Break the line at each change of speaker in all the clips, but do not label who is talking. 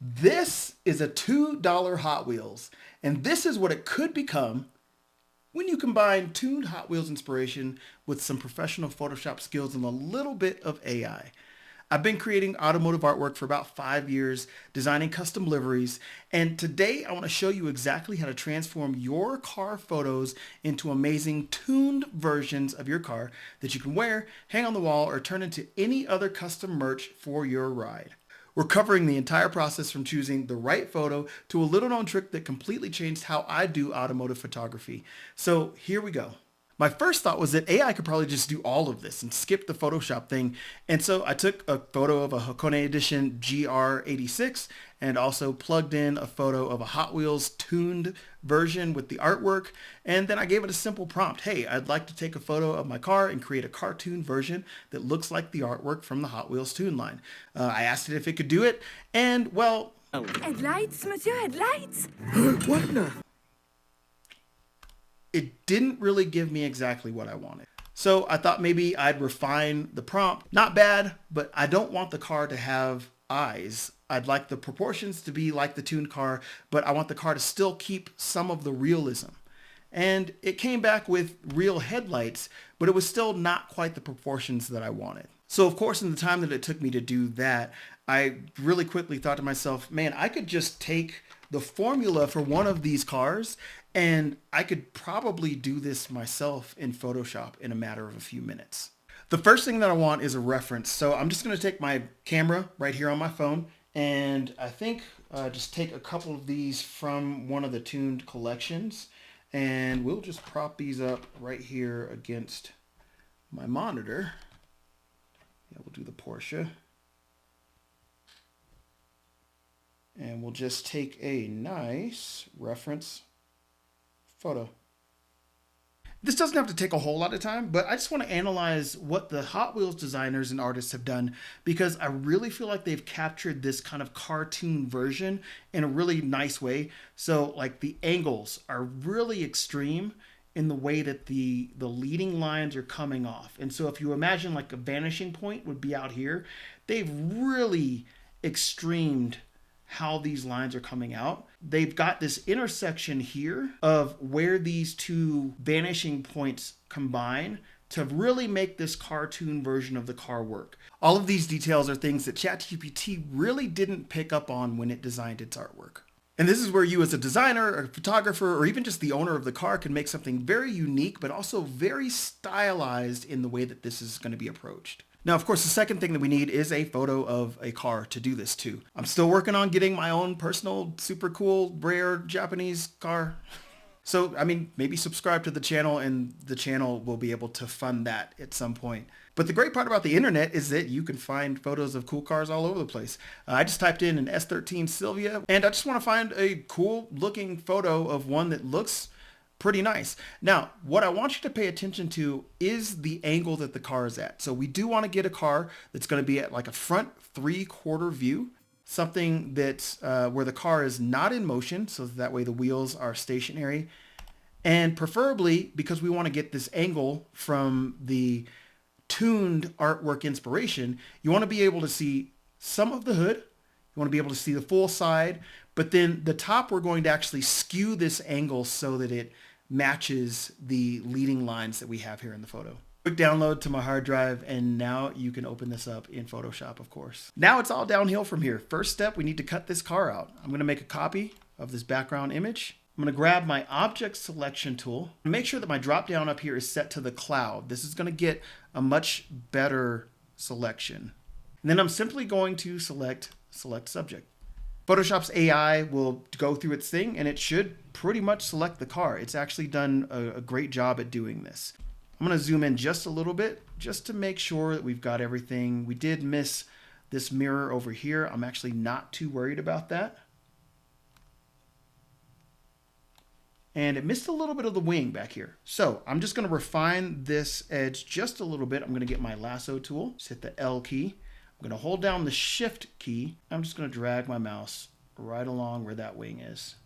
This is a $2 Hot Wheels, and this is what it could become when you combine tuned Hot Wheels inspiration with some professional Photoshop skills and a little bit of AI. I've been creating automotive artwork for about 5 years, designing custom liveries, and today I want to show you exactly how to transform your car photos into amazing tuned versions of your car that you can wear, hang on the wall, or turn into any other custom merch for your ride. We're covering the entire process from choosing the right photo to a little known trick that completely changed how I do automotive photography. So here we go. My first thought was that AI could probably just do all of this and skip the Photoshop thing. And so I took a photo of a Hakone Edition GR86 and also plugged in a photo of a Hot Wheels tuned version with the artwork. And then I gave it a simple prompt. Hey, I'd like to take a photo of my car and create a cartoon version that looks like the artwork from the Hot Wheels tune line. I asked it if it could do it. And well...
Headlights, monsieur, headlights!
What now?
It didn't really give me exactly what I wanted. So I thought maybe I'd refine the prompt. Not bad, but I don't want the car to have eyes. I'd like the proportions to be like the tuned car, but I want the car to still keep some of the realism. And it came back with real headlights, but it was still not quite the proportions that I wanted. So of course, in the time that it took me to do that, I really quickly thought to myself, man, I could just take the formula for one of these cars and I could probably do this myself in Photoshop in a matter of a few minutes. The first thing that I want is a reference. So I'm just going to take my camera right here on my phone, and I think just take a couple of these from one of the tuned collections, and we'll just prop these up right here against my monitor. Yeah, we'll do the Porsche. And we'll just take a nice reference photo. This doesn't have to take a whole lot of time, but I just want to analyze what the Hot Wheels designers and artists have done, because I really feel like they've captured this kind of cartoon version in a really nice way. So like the angles are really extreme in the way that the leading lines are coming off. And so if you imagine like a vanishing point would be out here, they've really extremed how these lines are coming out. They've got this intersection here of where these two vanishing points combine to really make this cartoon version of the car work. All of these details are things that ChatGPT really didn't pick up on when it designed its artwork. And this is where you as a designer or photographer or even just the owner of the car can make something very unique, but also very stylized in the way that this is going to be approached. Now, of course, the second thing that we need is a photo of a car to do this too. I'm still working on getting my own personal, super cool, rare Japanese car. So, I mean, maybe subscribe to the channel and the channel will be able to fund that at some point. But the great part about the internet is that you can find photos of cool cars all over the place. I just typed in an S13 Sylvia and I just want to find a cool looking photo of one that looks pretty nice. Now, what I want you to pay attention to is the angle that the car is at. So we do want to get a car that's going to be at like a front 3/4 view, something that's where the car is not in motion, so that way the wheels are stationary. And preferably, because we want to get this angle from the tuned artwork inspiration, you want to be able to see some of the hood. You want to be able to see the full side, but then the top, we're going to actually skew this angle so that it matches the leading lines that we have here in the photo. Quick download to my hard drive, and now you can open this up in Photoshop, of course. Now it's all downhill from here. First step, we need to cut this car out. I'm going to make a copy of this background image. I'm going to grab my object selection tool and make sure that my drop down up here is set to the cloud. This is going to get a much better selection. And then I'm simply going to select subject. Photoshop's AI will go through its thing and it should pretty much select the car. It's actually done a great job at doing this. I'm going to zoom in just a little bit just to make sure that we've got everything. We did miss this mirror over here. I'm actually not too worried about that. And it missed a little bit of the wing back here. So I'm just going to refine this edge just a little bit. I'm going to get my lasso tool, just hit the L key. I'm going to hold down the shift key. I'm just going to drag my mouse right along where that wing is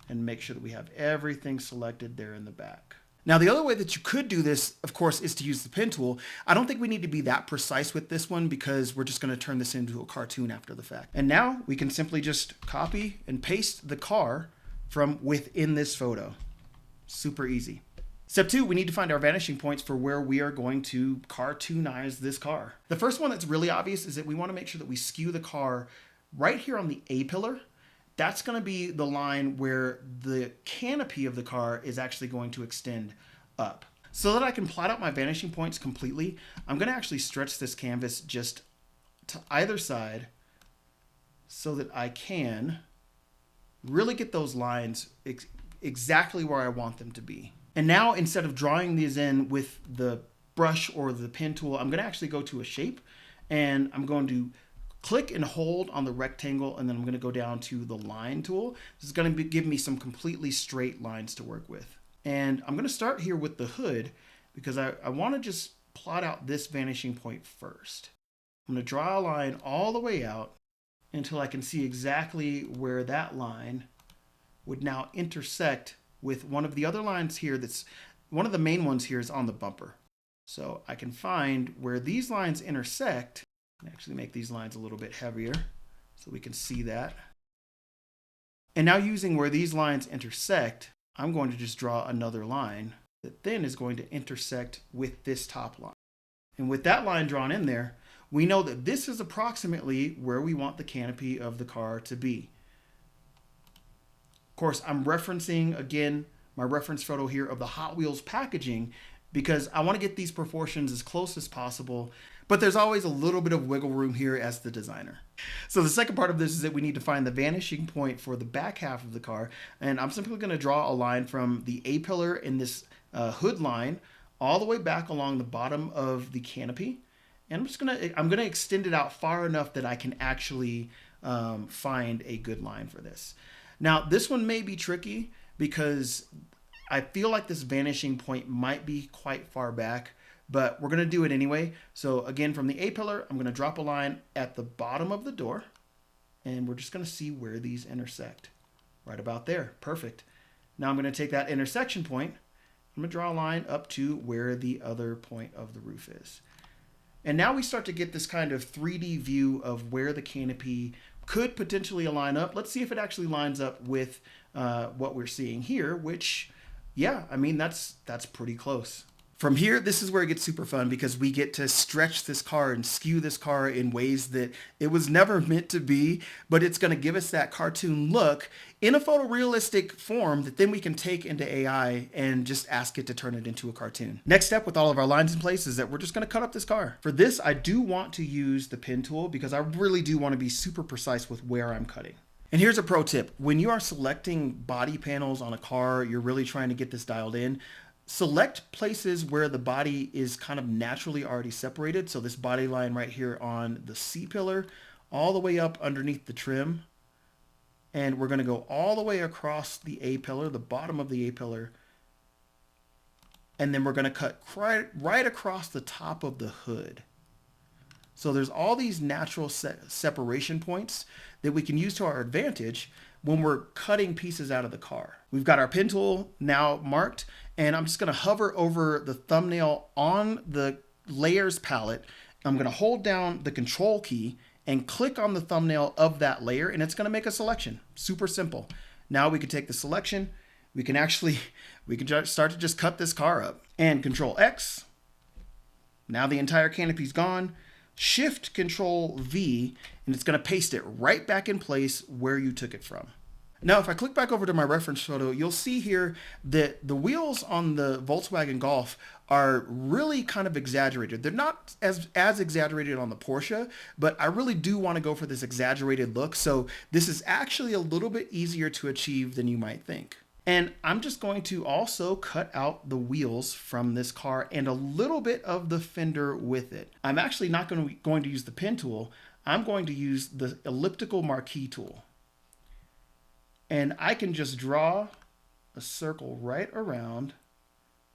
and make sure that we have everything selected there in the back. Now, the other way that you could do this, of course, is to use the pen tool. I don't think we need to be that precise with this one because we're just going to turn this into a cartoon after the fact. And now we can simply just copy and paste the car from within this photo. Super easy. Step 2, we need to find our vanishing points for where we are going to cartoonize this car. The first one that's really obvious is that we want to make sure that we skew the car right here on the A-pillar. That's going to be the line where the canopy of the car is actually going to extend up. So that I can plot out my vanishing points completely, I'm going to actually stretch this canvas just to either side so that I can really get those lines exactly where I want them to be. And now, instead of drawing these in with the brush or the pen tool, I'm going to actually go to a shape, and I'm going to click and hold on the rectangle, and then I'm going to go down to the line tool. This is going to give me some completely straight lines to work with. And I'm going to start here with the hood because I want to just plot out this vanishing point first. I'm going to draw a line all the way out until I can see exactly where that line would now intersect with one of the other lines here. That's one of the main ones here is on the bumper. So I can find where these lines intersect and actually make these lines a little bit heavier so we can see that. And now, using where these lines intersect, I'm going to just draw another line that then is going to intersect with this top line. And with that line drawn in there, we know that this is approximately where we want the canopy of the car to be. Of course, I'm referencing, again, my reference photo here of the Hot Wheels packaging because I want to get these proportions as close as possible, but there's always a little bit of wiggle room here as the designer. So the second part of this is that we need to find the vanishing point for the back half of the car, and I'm simply going to draw a line from the A-pillar in this hood line all the way back along the bottom of the canopy, and I'm gonna extend it out far enough that I can actually find a good line for this. Now, this one may be tricky because I feel like this vanishing point might be quite far back, but we're going to do it anyway. So again, from the A-pillar, I'm going to drop a line at the bottom of the door, and we're just going to see where these intersect. Right about there. Perfect. Now I'm going to take that intersection point. I'm going to draw a line up to where the other point of the roof is. And now we start to get this kind of 3D view of where the canopy could potentially line up. Let's see if it actually lines up with what we're seeing here, which, yeah, I mean, that's pretty close. From here, this is where it gets super fun because we get to stretch this car and skew this car in ways that it was never meant to be, but it's going to give us that cartoon look in a photorealistic form that then we can take into AI and just ask it to turn it into a cartoon. Next step with all of our lines in place is that we're just going to cut up this car. For this, I do want to use the pen tool because I really do want to be super precise with where I'm cutting. And here's a pro tip. When you are selecting body panels on a car, you're really trying to get this dialed in. Select places where the body is kind of naturally already separated. So this body line right here on the C pillar, all the way up underneath the trim. And we're going to go all the way across the A pillar, the bottom of the A pillar. And then we're going to cut right across the top of the hood. So there's all these natural separation points that we can use to our advantage when we're cutting pieces out of the car. We've got our pen tool now marked, and I'm just going to hover over the thumbnail on the layers palette. I'm going to hold down the control key and click on the thumbnail of that layer, and it's going to make a selection. Super simple. Now we can take the selection. We can start to just cut this car up. And Control X. Now the entire canopy's gone. Shift Control V, and it's going to paste it right back in place where you took it from. Now, if I click back over to my reference photo, you'll see here that the wheels on the Volkswagen Golf are really kind of exaggerated. They're not as exaggerated on the Porsche, but I really do want to go for this exaggerated look. So this is actually a little bit easier to achieve than you might think. And I'm just going to also cut out the wheels from this car and a little bit of the fender with it. I'm actually not going to use the pen tool. I'm going to use the elliptical marquee tool. And I can just draw a circle right around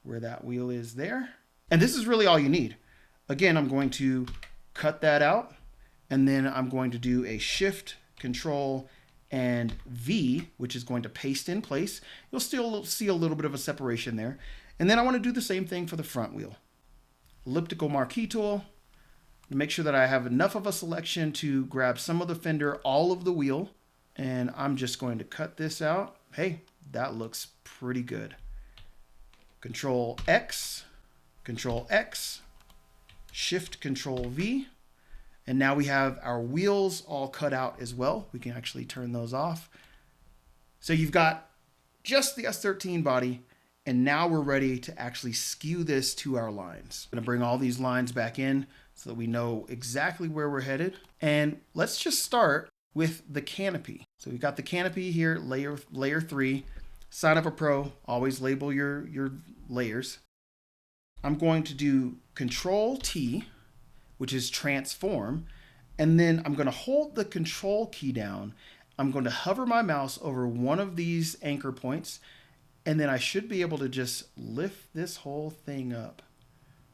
where that wheel is there. And this is really all you need. Again, I'm going to cut that out, and then I'm going to do a Shift, Control, and V, which is going to paste in place. You'll still see a little bit of a separation there. And then I want to do the same thing for the front wheel. Elliptical marquee tool, to make sure that I have enough of a selection to grab some of the fender, all of the wheel, and I'm just going to cut this out. Hey, that looks pretty good. Control X, Shift Control V, and now we have our wheels all cut out as well. We can actually turn those off. So you've got just the S13 body, and now we're ready to actually skew this to our lines. I'm gonna bring all these lines back in so that we know exactly where we're headed. And let's just start with the canopy. So we've got the canopy here, layer 3. Sign of a pro, always label your layers. I'm going to do Control T, which is transform, and then I'm going to hold the Control key down. I'm going to hover my mouse over one of these anchor points, and then I should be able to just lift this whole thing up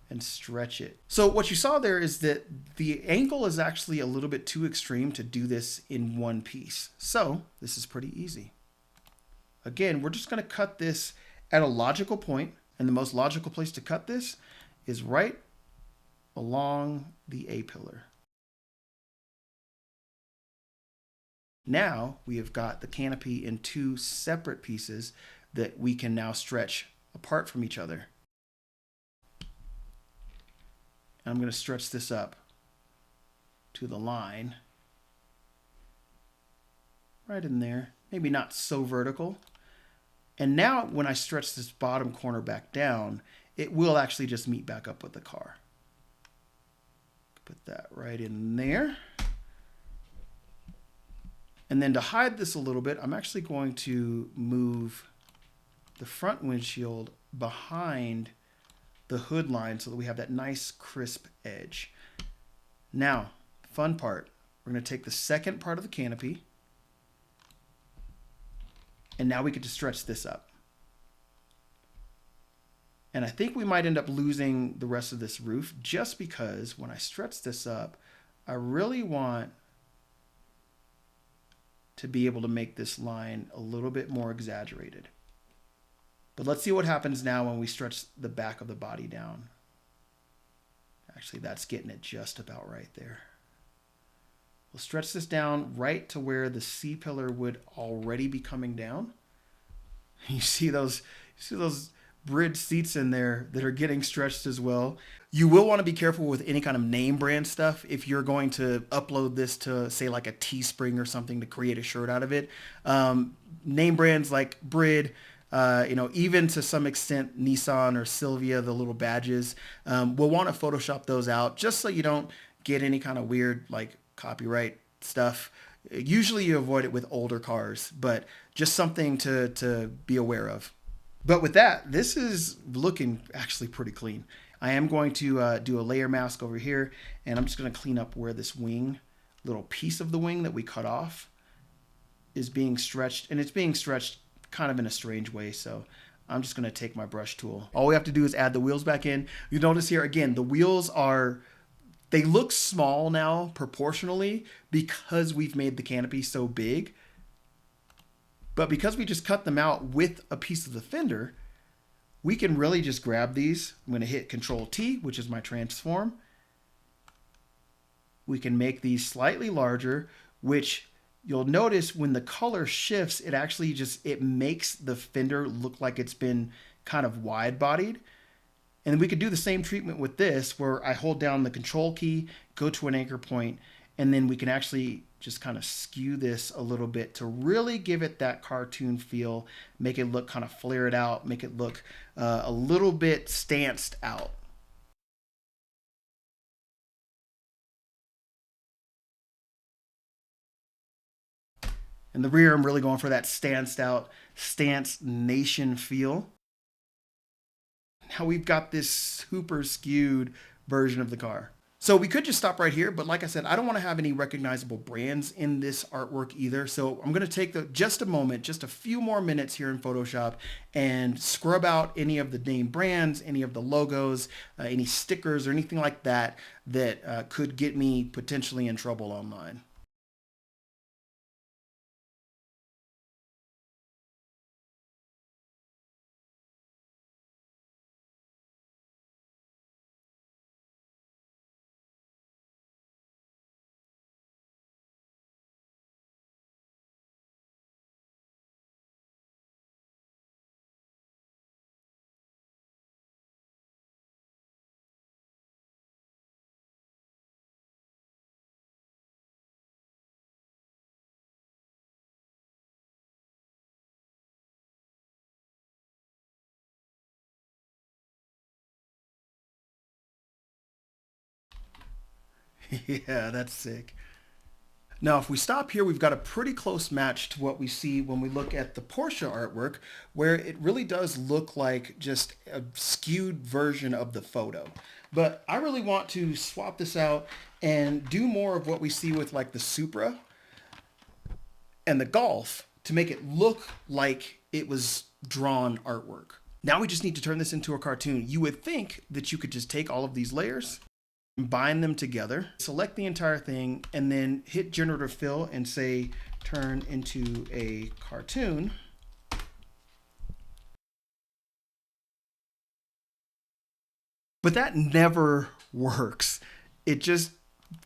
and stretch it. So what you saw there is that the angle is actually a little bit too extreme to do this in one piece. So this is pretty easy. Again, we're just going to cut this at a logical point, and the most logical place to cut this is right along the A-pillar. Now we have got the canopy in two separate pieces that we can now stretch apart from each other. And I'm going to stretch this up to the line right in there, maybe not so vertical. And now when I stretch this bottom corner back down, it will actually just meet back up with the car. Put that right in there. And then to hide this a little bit, I'm actually going to move the front windshield behind the hood line so that we have that nice crisp edge. Now, fun part, we're going to take the second part of the canopy, and now we get to stretch this up. And I think we might end up losing the rest of this roof just because when I stretch this up, I really want to be able to make this line a little bit more exaggerated. But let's see what happens now when we stretch the back of the body down. Actually, that's getting it just about right there. We'll stretch this down right to where the C-pillar would already be coming down. You see those bridge seats in there that are getting stretched as well. You will want to be careful with any kind of name brand stuff if you're going to upload this to, say, like a Teespring or something to create a shirt out of it. Name brands like Brid, even to some extent Nissan or Silvia, the little badges, we'll want to Photoshop those out just so you don't get any kind of weird like copyright stuff. Usually you avoid it with older cars, but just something to be aware of. But with that, this is looking actually pretty clean. I am going to do a layer mask over here, and I'm just going to clean up where this wing, little piece of the wing that we cut off, is being stretched, and it's being stretched kind of in a strange way, so I'm just going to take my brush tool. All we have to do is add the wheels back in. You notice here, again, the wheels they look small now proportionally because we've made the canopy so big. But because we just cut them out with a piece of the fender, we can really just grab these. I'm going to hit Control T, which is my transform. We can make these slightly larger, which you'll notice when the color shifts, it makes the fender look like it's been kind of wide bodied. And we could do the same treatment with this where I hold down the Control key, go to an anchor point, and then we can actually just kind of skew this a little bit to really give it that cartoon feel, make it look kind of flare it out, make it look a little bit stanced out. In the rear, I'm really going for that stanced out, stance nation feel. Now we've got this super skewed version of the car. So we could just stop right here, but like I said, I don't want to have any recognizable brands in this artwork either. So I'm going to take just a moment, just a few more minutes here in Photoshop and scrub out any of the name brands, any of the logos, any stickers or anything like that that could get me potentially in trouble online. Yeah, that's sick. Now, if we stop here, we've got a pretty close match to what we see when we look at the Porsche artwork, where it really does look like just a skewed version of the photo. But I really want to swap this out and do more of what we see with like the Supra and the Golf to make it look like it was drawn artwork. Now we just need to turn this into a cartoon. You would think that you could just take all of these layers, bind them together, select the entire thing, and then hit generative fill and say turn into a cartoon. But that never works. It just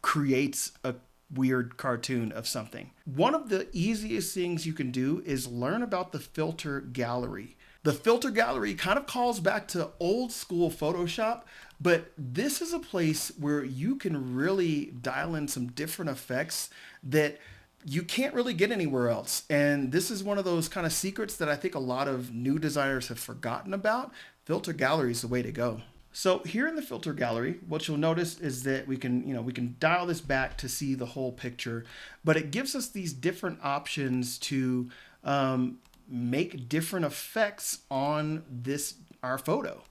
creates a weird cartoon of something. One of the easiest things you can do is learn about the filter gallery. The filter gallery kind of calls back to old school Photoshop, but this is a place where you can really dial in some different effects that you can't really get anywhere else. And this is one of those kind of secrets that I think a lot of new designers have forgotten about. Filter gallery is the way to go. So here in the filter gallery, what you'll notice is that we can dial this back to see the whole picture, but it gives us these different options to make different effects on our photo.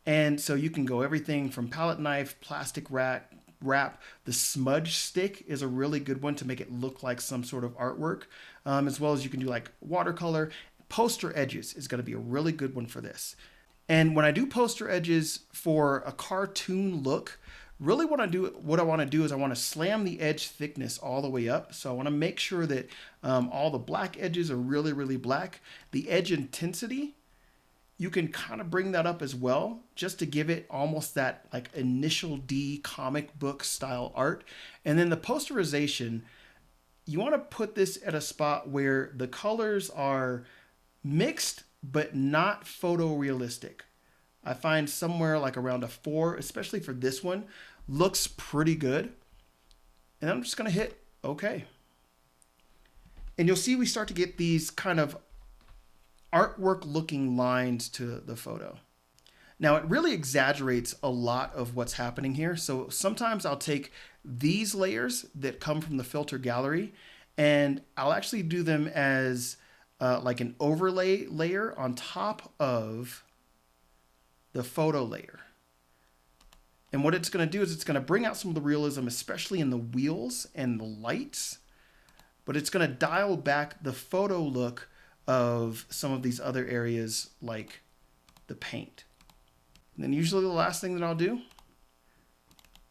And so you can go everything from palette knife, plastic wrap. The smudge stick is a really good one to make it look like some sort of artwork, as well as you can do like watercolor. Poster edges is going to be a really good one for this. And when I do poster edges for a cartoon look, really what I want to do is I want to slam the edge thickness all the way up. So I want to make sure that all the black edges are really, really black. The edge intensity, you can kind of bring that up as well, just to give it almost that like initial D comic book style art. And then the posterization, you want to put this at a spot where the colors are mixed but not photorealistic. I find somewhere like around a 4, especially for this one, looks pretty good. And I'm just going to hit OK. And you'll see we start to get these kind of artwork looking lines to the photo. Now it really exaggerates a lot of what's happening here. So sometimes I'll take these layers that come from the filter gallery and I'll actually do them as like an overlay layer on top of the photo layer. And what it's going to do is it's going to bring out some of the realism, especially in the wheels and the lights, but it's going to dial back the photo look of some of these other areas like the paint. And then usually the last thing that I'll do,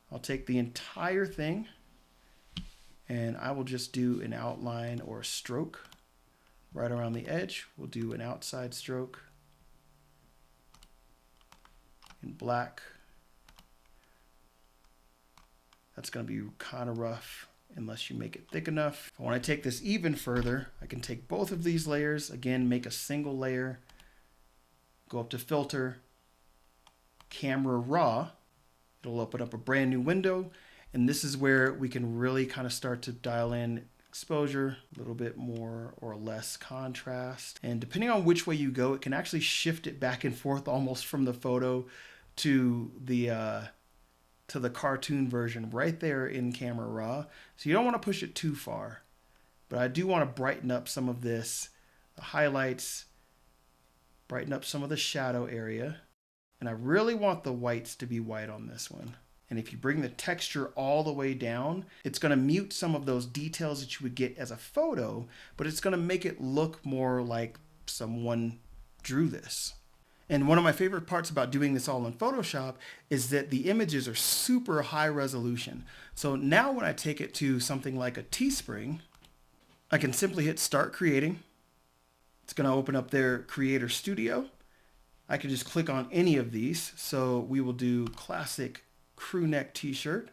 I'll take the entire thing and I will just do an outline or a stroke right around the edge. We'll do an outside stroke in black. That's going to be kind of rough unless you make it thick enough. If I want to take this even further, I can take both of these layers, again, make a single layer, go up to filter, camera raw. It'll open up a brand new window. And this is where we can really kind of start to dial in exposure, a little bit more or less contrast. And depending on which way you go, it can actually shift it back and forth almost from the photo to the cartoon version right there in camera raw. So you don't want to push it too far, but I do want to brighten up some of this, the highlights, brighten up some of the shadow area. And I really want the whites to be white on this one. And if you bring the texture all the way down, it's going to mute some of those details that you would get as a photo, but it's going to make it look more like someone drew this. And one of my favorite parts about doing this all in Photoshop is that the images are super high resolution. So now when I take it to something like a Teespring, I can simply hit Start Creating. It's going to open up their Creator Studio. I can just click on any of these. So we will do classic crew neck t-shirt.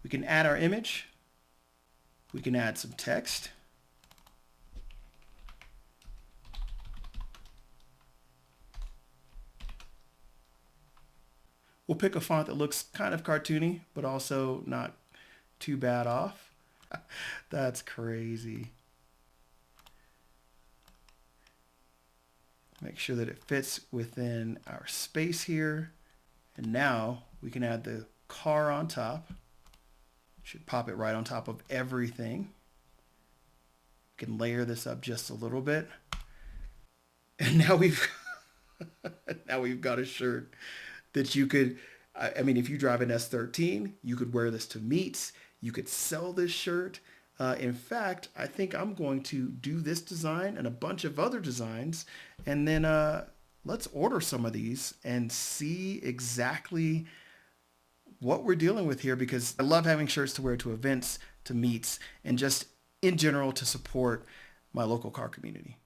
We can add our image. We can add some text. We'll pick a font that looks kind of cartoony, but also not too bad off. That's crazy. Make sure that it fits within our space here. And now we can add the car on top. Should pop it right on top of everything. Can layer this up just a little bit. And now we've got a shirt that you could, I mean, if you drive an S13, you could wear this to meets. You could sell this shirt. In fact, I think I'm going to do this design and a bunch of other designs, and then let's order some of these and see exactly what we're dealing with here, because I love having shirts to wear to events, to meets, and just in general to support my local car community.